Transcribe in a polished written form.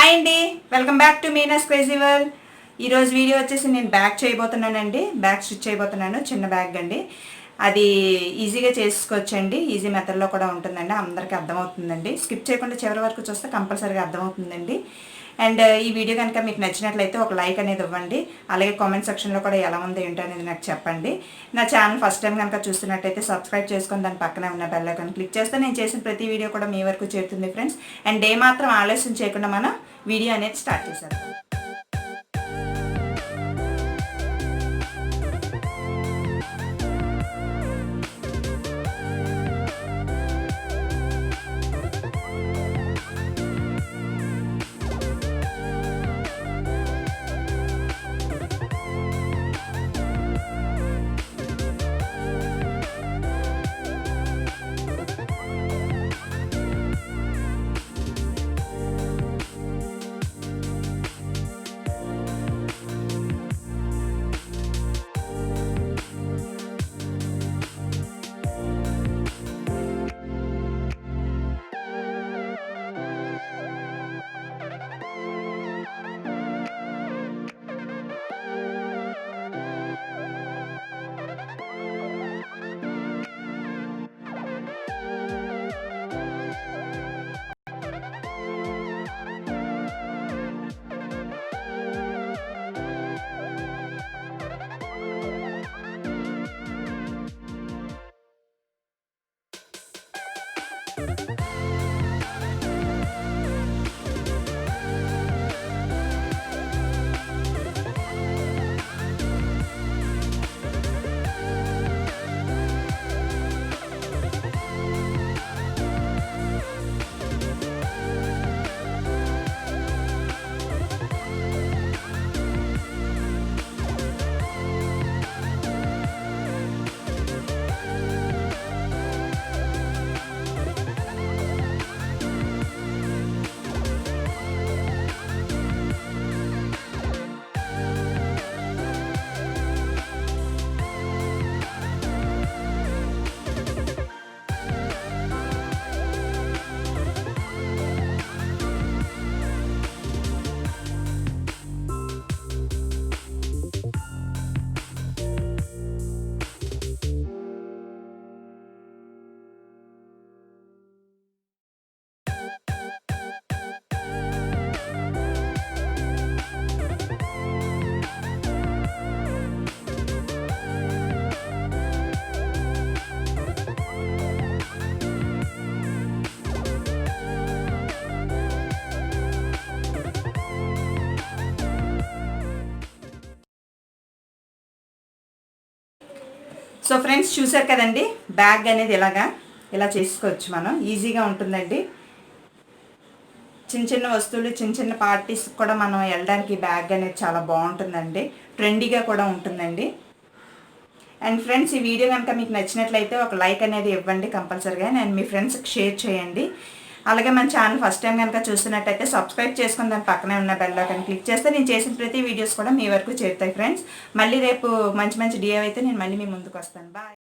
Hi అండి, welcome back to Meena's crazy world. ఈరోజు video వచ్చేసి నేను బ్యాగ్ చేయబోతున్నానండి. బ్యాగ్ స్టిచ్ చేయబోతున్నాను. చిన్న బ్యాగ్ అండి. అది ఈజీగా చేసుకోవచ్చండి. ఈజీ మెథడ్లో కూడా ఉంటుందండి. అందరికీ అర్థమవుతుందండి. స్కిప్ చేయకుండా చివరి వరకు చూస్తే కంపల్సరీగా అర్థమవుతుందండి. అండ్ ఈ వీడియో కనుక మీకు నచ్చినట్లయితే ఒక లైక్ అనేది ఇవ్వండి. అలాగే కామెంట్ సెక్షన్లో కూడా ఎలా ఉందో ఏంటో అనేది నాకు చెప్పండి. నా ఛానల్ ఫస్ట్ టైం కనుక చూస్తున్నట్టయితే సబ్స్క్రైబ్ చేసుకొని దాని పక్కనే ఉన్న బెల్ ఐకాన్ క్లిక్ చేస్తే నేను చేసిన ప్రతి వీడియో కూడా మీ వరకు చేరుతుంది ఫ్రెండ్స్. అండ్ డే మాత్రం ఆలస్యం చేయకుండా మనం వీడియో అనేది స్టార్ట్ చేశారు. సో ఫ్రెండ్స్, చూసారు కదండి, బ్యాగ్ అనేది ఇలా చేసుకోవచ్చు. మనం ఈజీగా ఉంటుందండి. చిన్న చిన్న వస్తువులు, చిన్న చిన్న పార్టీస్ కూడా మనం వెళ్ళడానికి బ్యాగ్ అనేది చాలా బాగుంటుందండి. ట్రెండీగా కూడా ఉంటుందండి. అండ్ ఫ్రెండ్స్, ఈ వీడియో కనుక మీకు నచ్చినట్లయితే ఒక లైక్ అనేది ఇవ్వండి కంపల్సరీగా. అండ్ మీ ఫ్రెండ్స్కి షేర్ చేయండి. అలాగే మన ఛానల్ ఫస్ట్ టైం కనుక చూస్తున్నట్టయితే సబ్స్క్రైబ్ చేసుకుని దాని పక్కనే ఉన్న బెల్ ఐకాన్ క్లిక్ చేస్తే నేను చేసిన ప్రతి వీడియోస్ కూడా మీ వరకు చేరుతాయి ఫ్రెండ్స్. మళ్ళీ రేపు మంచి మంచి డిఐ అయితే నేను మళ్ళీ మీ ముందుకు వస్తాను. బాయ్.